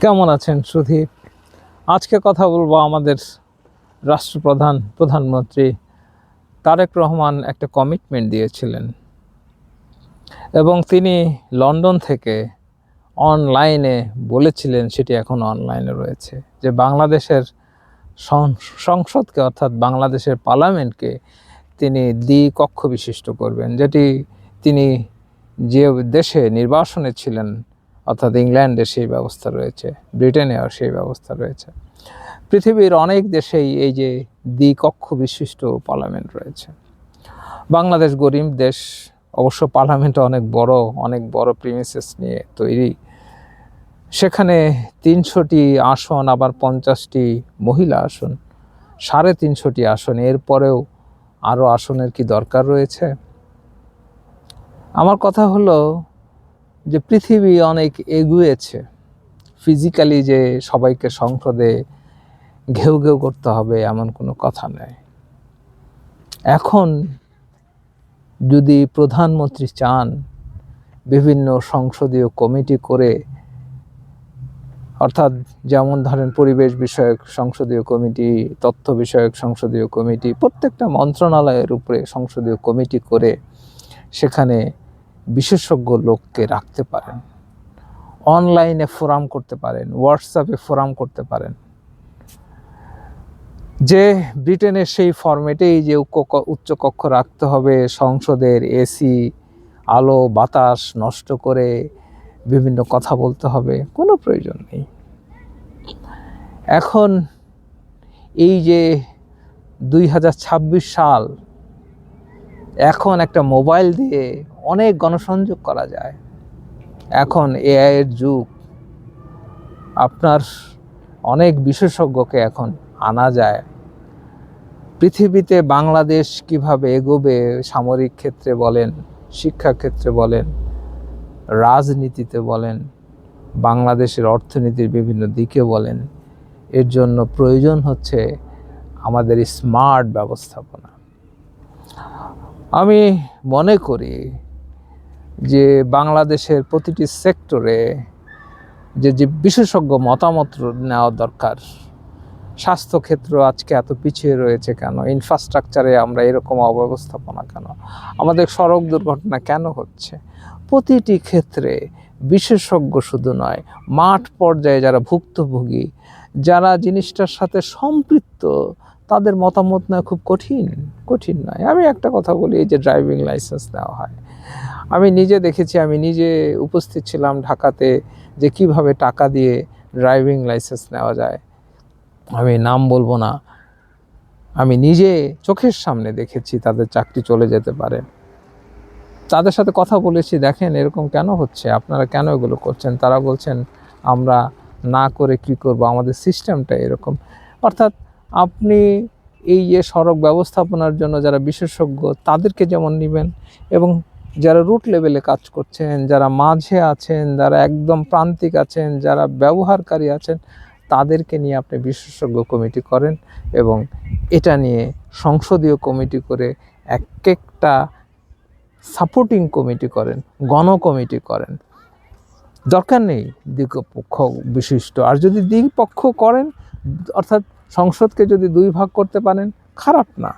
কেমন আছেন সুধীর? আজকে কথা বলবো আমাদের প্রধানমন্ত্রী তারেক রহমান একটা কমিটমেন্ট দিয়েছিলেন এবং তিনি লন্ডন থেকে অনলাইনে বলেছিলেন, সেটি এখন অনলাইনে রয়েছে, যে বাংলাদেশের সংসদকে অর্থাৎ বাংলাদেশের পার্লামেন্টকে তিনি দ্বিকক্ষ বিশিষ্ট করবেন, যেটি তিনি যে দেশে নির্বাসনে ছিলেন অর্থাৎ ইংল্যান্ডে সেই ব্যবস্থা রয়েছে, ব্রিটেনেও সেই ব্যবস্থা রয়েছে। পৃথিবীর অনেক দেশেই এই যে দ্বিকক্ষ বিশিষ্ট পার্লামেন্ট রয়েছে। বাংলাদেশ গরিব দেশ, অবশ্য পার্লামেন্ট অনেক বড় প্রিমিসেস নিয়ে তৈরি। সেখানে 300টি আসন, আবার 50টি মহিলা আসন, 350টি আসন, এরপরেও আরও আসনের কি দরকার রয়েছে? আমার কথা হলো যে পৃথিবী অনেক এগুয়েছে, ফিজিক্যালি যে সবাইকে সংসদে ঘেউ ঘেউ করতে হবে এমন কোনো কথা নেই। এখন যদি প্রধানমন্ত্রী চান বিভিন্ন সংসদীয় কমিটি করে, অর্থাৎ যেমন ধরেন পরিবেশ বিষয়ক সংসদীয় কমিটি, তথ্য বিষয়ক সংসদীয় কমিটি, প্রত্যেকটা মন্ত্রণালয়ের উপরে সংসদীয় কমিটি করে সেখানে বিশেষজ্ঞ লোককে রাখতে পারেন, অনলাইনে ফোরাম করতে পারেন, হোয়াটসঅ্যাপে ফোরাম করতে পারেন, যে ব্রিটেনের সেই ফরম্যাটেই যে উচ্চকক্ষ রাখতে হবে, সংসদের এসি আলো বাতাস নষ্ট করে বিভিন্ন কথা বলতে হবে, কোনো প্রয়োজন নেই। এখন এই যে 2026 সাল, এখন একটা মোবাইল দিয়ে অনেক গণসংযোগ করা যায়। এখন এআই এর যুগ, আপনার অনেক বিশেষজ্ঞকে এখন আনা যায়। পৃথিবীতে বাংলাদেশ কিভাবে এগোবে, সামরিক ক্ষেত্রে বলেন, শিক্ষা ক্ষেত্রে বলেন, রাজনীতিতে বলেন, বাংলাদেশের অর্থনীতির বিভিন্ন দিকে বলেন, এর জন্য প্রয়োজন হচ্ছে আমাদের স্মার্ট ব্যবস্থাপনা। আমি মনে করি যে বাংলাদেশের প্রতিটি সেক্টরে যে বিশেষজ্ঞ মতামত নেওয়া দরকার। স্বাস্থ্যক্ষেত্র আজকে এত পিছিয়ে রয়েছে কেন? ইনফ্রাস্ট্রাকচারে আমরা এরকম অব্যবস্থাপনা কেন? আমাদের সড়ক দুর্ঘটনা কেন হচ্ছে? প্রতিটি ক্ষেত্রে বিশেষজ্ঞ শুধু নয়, মাঠ পর্যায়ে যারা ভুক্তভোগী, যারা জিনিসটার সাথে সম্পৃক্ত, তাদের মতামত নেওয়া খুব কঠিন নয়। আমি একটা কথা বলি, এই যে ড্রাইভিং লাইসেন্স নেওয়া হয়, আমি নিজে দেখেছি, আমি নিজে উপস্থিত ছিলাম ঢাকাতে, যে কিভাবে টাকা দিয়ে ড্রাইভিং লাইসেন্স নেওয়া যায়। আমি নাম বলবো না, আমি নিজে চোখের সামনে দেখেছি তাদের চাকরি চলে যেতে পারে। তাদের সাথে কথা বলেছি, দেখেন এরকম কেন হচ্ছে, আপনারা কেন এগুলো করছেন? তারা বলছেন আমরা না করে কি করব, আমাদের সিস্টেমটা এরকম। অর্থাৎ আপনি এই যে সড়ক ব্যবস্থাপনার জন্য যারা বিশেষজ্ঞ তাদেরকে যেমন নেবেন, এবং যারা রুট লেভেলে কাজ করছেন, যারা মাঝে আছেন, যারা একদম প্রান্তিক আছেন, যারা ব্যবহারকারী আছেন, তাদেরকে নিয়ে আপনি বিশেষজ্ঞ কমিটি করেন, এবং এটা নিয়ে সংসদীয় কমিটি করে একটা সাপোর্টিং কমিটি করেন, গণ কমিটি করেন। দরকার নেই দ্বিপক্ষ বিশিষ্ট। আর যদি দ্বিপক্ষ করেন, অর্থাৎ সংসদকে যদি দুই ভাগ করতে পারেন, খারাপ না।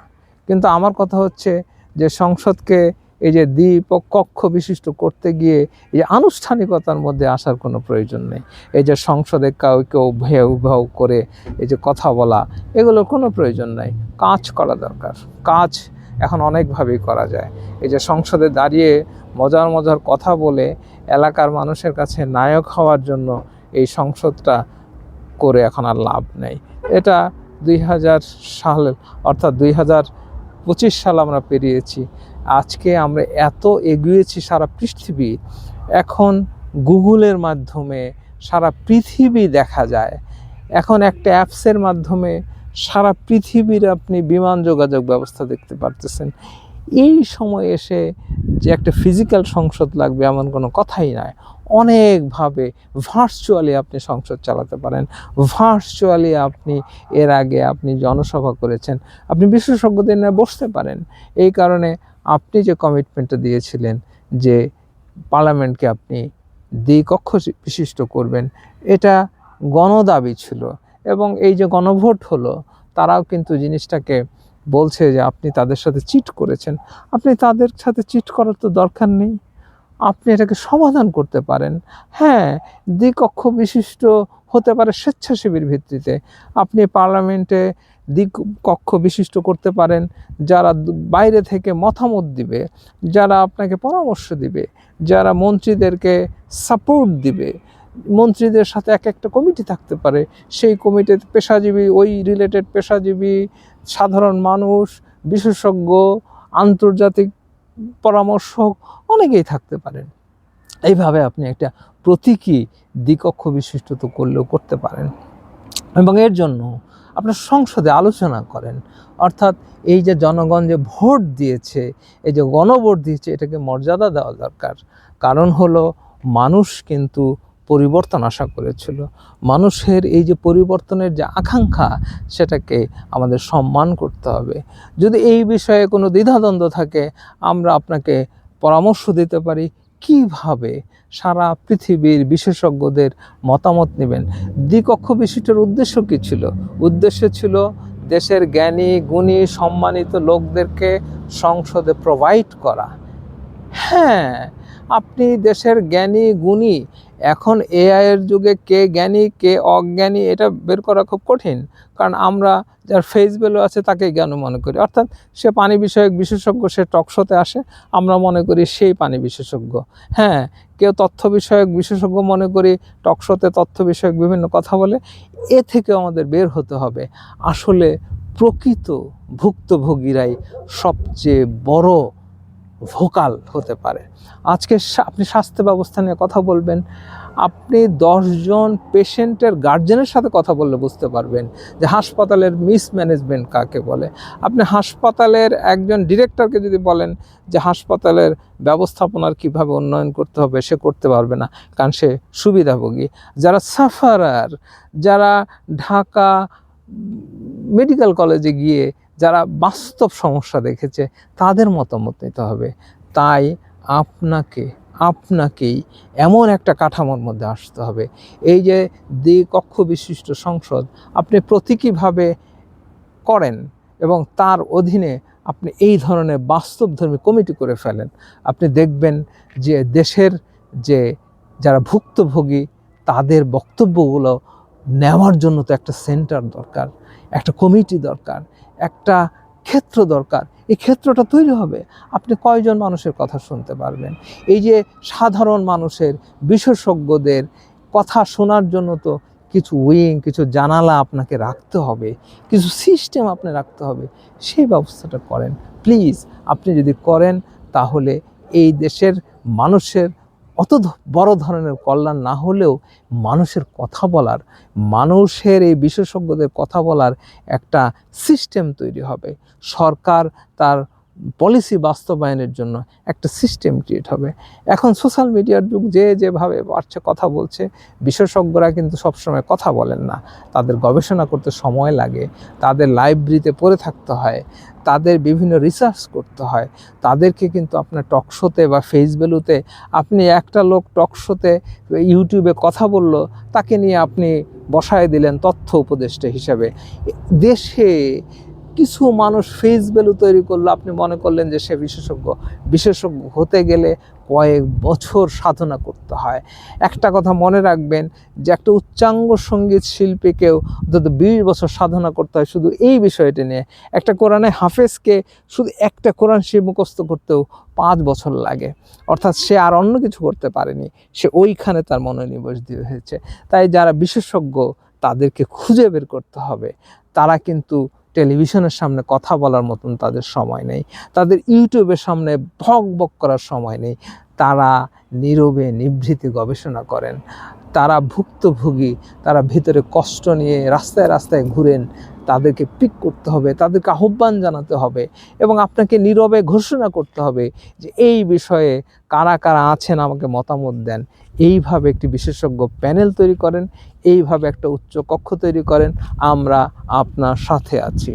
কিন্তু আমার কথা হচ্ছে যে সংসদকে এই যে দ্বিকক্ষ বিশিষ্ট করতে গিয়ে এই আনুষ্ঠানিকতার মধ্যে আসার কোনো প্রয়োজন নেই। এই যে সংসদে কেউ ভেউ ভেউ করে এই যে কথা বলা, এগুলোর কোনো প্রয়োজন নাই। কাজ করা দরকার। কাজ এখন অনেকভাবেই করা যায়। এই যে সংসদে দাঁড়িয়ে মজার কথা বলে এলাকার মানুষের কাছে নায়ক হওয়ার জন্য এই সংসদটা করে এখন আর লাভ নেই। এটা 2000 সাল, অর্থাৎ 2025 সাল আমরা পেরিয়েছি। আজকে আমরা এত এগিয়েছি সারা পৃথিবী, এখন গুগলের মাধ্যমে সারা পৃথিবী দেখা যায়। এখন একটা অ্যাপসের মাধ্যমে সারা পৃথিবীর আপনি বিমান যোগাযোগ ব্যবস্থা দেখতে পারতেছেন। এই সময় এসে যে একটা ফিজিক্যাল সংসদ লাগবে এমন কোনো কথাই নয়। অনেকভাবে ভার্চুয়ালি আপনি সংসদ চালাতে পারেন। ভার্চুয়ালি আপনি এর আগে আপনি জনসভা করেছেন, আপনি বিশেষজ্ঞদের নিয়ে বসতে পারেন। এই কারণে আপনি যে কমিটমেন্টটা দিয়েছিলেন যে পার্লামেন্টকে আপনি দ্বিকক্ষ বিশিষ্ট করবেন, এটা গণদাবি ছিল, এবং এই যে গণভোট হলো, তারাও কিন্তু জিনিসটাকে বলছে যে আপনি তাদের সাথে চিট করেছেন। আপনি তাদের সাথে চিট করার তো দরকার নেই, আপনি এটাকে সমাধান করতে পারেন। হ্যাঁ, দ্বিকক্ষ বিশিষ্ট হতে পারে স্বেচ্ছাসেবীর ভিত্তিতে। আপনি পার্লামেন্টে দ্বিকক্ষ বিশিষ্ট করতে পারেন, যারা বাইরে থেকে মতামত দিবে, যারা আপনাকে পরামর্শ দিবে, যারা মন্ত্রীদেরকে সাপোর্ট দিবে। মন্ত্রীদের সাথে এক একটা কমিটি থাকতে পারে, সেই কমিটিতে পেশাজীবী, ওই রিলেটেড পেশাজীবী, সাধারণ মানুষ, বিশেষজ্ঞ, আন্তর্জাতিক পরামর্শক অনেকেই থাকতে পারেন। এইভাবে আপনি একটা প্রতীকী দ্বিকক্ষ বিশিষ্ট তো করতে পারেন, এবং এর জন্য আপনার সংসদে আলোচনা করেন। অর্থাৎ এই যে জনগণ যে ভোট দিয়েছে, এই যে গণভোট দিয়েছে, এটাকে মর্যাদা দেওয়া দরকার। কারণ হলো মানুষ কিন্তু পরিবর্তন আশা করেছিল। মানুষের এই যে পরিবর্তনের যে আকাঙ্ক্ষা, সেটাকে আমাদের সম্মান করতে হবে। যদি এই বিষয়ে কোনো দ্বিধাদ্বন্দ্ব থাকে, আমরা আপনাকে পরামর্শ দিতে পারি কিভাবে সারা পৃথিবীর বিশেষজ্ঞদের মতামত নেবেন। দ্বিকক্ষ বিশিষ্টের উদ্দেশ্য কী ছিল? উদ্দেশ্য ছিল দেশের জ্ঞানী গুণী সম্মানিত লোকদেরকে সংসদে প্রোভাইড করা। হ্যাঁ, আপনি দেশের জ্ঞানী গুণী, এখন এআইয়ের যুগে কে জ্ঞানী কে অজ্ঞানী এটা বের করা খুব কঠিন, কারণ আমরা যার ফেস ভ্যালু আছে তাকে জ্ঞান মনে করি। অর্থাৎ সে পানি বিষয়ক বিশেষজ্ঞ, সে টকশোতে আসে, আমরা মনে করি সেই পানি বিশেষজ্ঞ। হ্যাঁ, কেউ তথ্য বিষয়ক বিশেষজ্ঞ মনে করি, টকশোতে তথ্য বিষয়ক বিভিন্ন কথা বলে। এ থেকে আমাদের বের হতে হবে। আসলে প্রকৃত ভুক্তভোগীরাই সবচেয়ে বড় ভোকাল হতে পারে। আজকে আপনি স্বাস্থ্য ব্যবস্থা নিয়ে কথা বলবেন, আপনি 10 জন পেশেন্টের গার্জেনের সাথে কথা বললে বুঝতে পারবেন যে হাসপাতালের মিসম্যানেজমেন্ট কাকে বলে। আপনি হাসপাতালের একজন ডিরেক্টরকে যদি বলেন যে হাসপাতালের ব্যবস্থাপনার কিভাবে উন্নয়ন করতে হবে, সে করতে পারবে না, কারণ সে সুবিধাভোগী। যারা সাফারার, যারা ঢাকা মেডিকেল কলেজে গিয়ে যারা বাস্তব সমস্যা দেখেছে, তাদের মতামত নিতে হবে। তাই আপনাকেই এমন একটা কাঠামোর মধ্যে আসতে হবে। এই যে দ্বিকক্ষ বিশিষ্ট সংসদ আপনি প্রতীকীভাবে করেন, এবং তার অধীনে আপনি এই ধরনের বাস্তবধর্মী কমিটি করে ফেলেন। আপনি দেখবেন যে দেশের যে যারা ভুক্তভোগী, তাদের বক্তব্যগুলো নেওয়ার জন্য তো একটা সেন্টার দরকার, একটা কমিটি দরকার, একটা ক্ষেত্র দরকার। এই ক্ষেত্রটা তৈরি হবে, আপনি কয়জন মানুষের কথা শুনতে পারবেন? এই যে সাধারণ মানুষের, বিশেষজ্ঞদের কথা শোনার জন্য তো কিছু উইং, কিছু জানালা আপনাকে রাখতে হবে, কিছু সিস্টেম আপনি রাখতে হবে। সেই ব্যবস্থাটা করেন প্লিজ। আপনি যদি করেন, তাহলে এই দেশের মানুষের অত বড় ধরনের কল্যাণ না হলেও মানুষের কথা বলার, মানুষের এই বিশেষজ্ঞদের কথা বলার একটা সিস্টেম তৈরি হবে। সরকার তার পলিসি বাস্তবায়নের জন্য একটা সিস্টেম ক্রিয়েট হবে। এখন সোশ্যাল মিডিয়ার যুগ, যেভাবে বাড়ছে কথা বলছে, বিশেষজ্ঞরা কিন্তু সবসময় কথা বলেন না, তাদের গবেষণা করতে সময় লাগে, তাদের লাইব্রেরিতে পড়ে থাকতে হয়, তাদের বিভিন্ন রিসার্চ করতে হয়। তাদেরকে কিন্তু আপনার টকশোতে বা ফেস ভ্যালুতে, আপনি একটা লোক টকশোতে ইউটিউবে কথা বলল, তাকে নিয়ে আপনি বসায় দিলেন তথ্য উপদেষ্টা হিসাবে। দেশে কিছু মানুষ ফেস ভ্যালু তৈরি করলো, আপনি মনে করলেন যে সে বিশেষজ্ঞ হতে গেলে কয়েক বছর সাধনা করতে হয়। একটা কথা মনে রাখবেন যে একটা উচ্চাঙ্গ সঙ্গীত শিল্পীকেও অন্তত 20 বছর সাধনা করতে হয় শুধু এই বিষয়টি নিয়ে। একটা কোরআনে হাফেজকে শুধু একটা কোরআন সে মুখস্থ করতেও 5 বছর লাগে। অর্থাৎ সে আর অন্য কিছু করতে পারেনি, সে ওইখানে তার মনোনিবেশ দিয়ে হয়েছে। তাই যারা বিশেষজ্ঞ, তাদেরকে খুঁজে বের করতে হবে। তারা কিন্তু টেলিভিশনের সামনে কথা বলার মতন তাদের সময় নেই, তাদের ইউটিউবের সামনে বক করার সময় নেই। তারা নীরবে নিভৃতে গবেষণা করেন, তারা ভুক্তভোগী, তারা ভিতরে কষ্ট নিয়ে রাস্তায় রাস্তায় ঘুরেন। তাদেরকে পিক করতে হবে, তাদেরকে আহ্বান জানাতে হবে, এবং আপনাকে নীরবে ঘোষণা করতে হবে যে এই বিষয়ে কারা কারা আছেন, আমাকে মতামত দেন। এইভাবে একটি বিশেষজ্ঞ প্যানেল তৈরি করেন, এইভাবে একটা উচ্চ কক্ষ তৈরি করেন। আমরা আপনার সাথে আছি।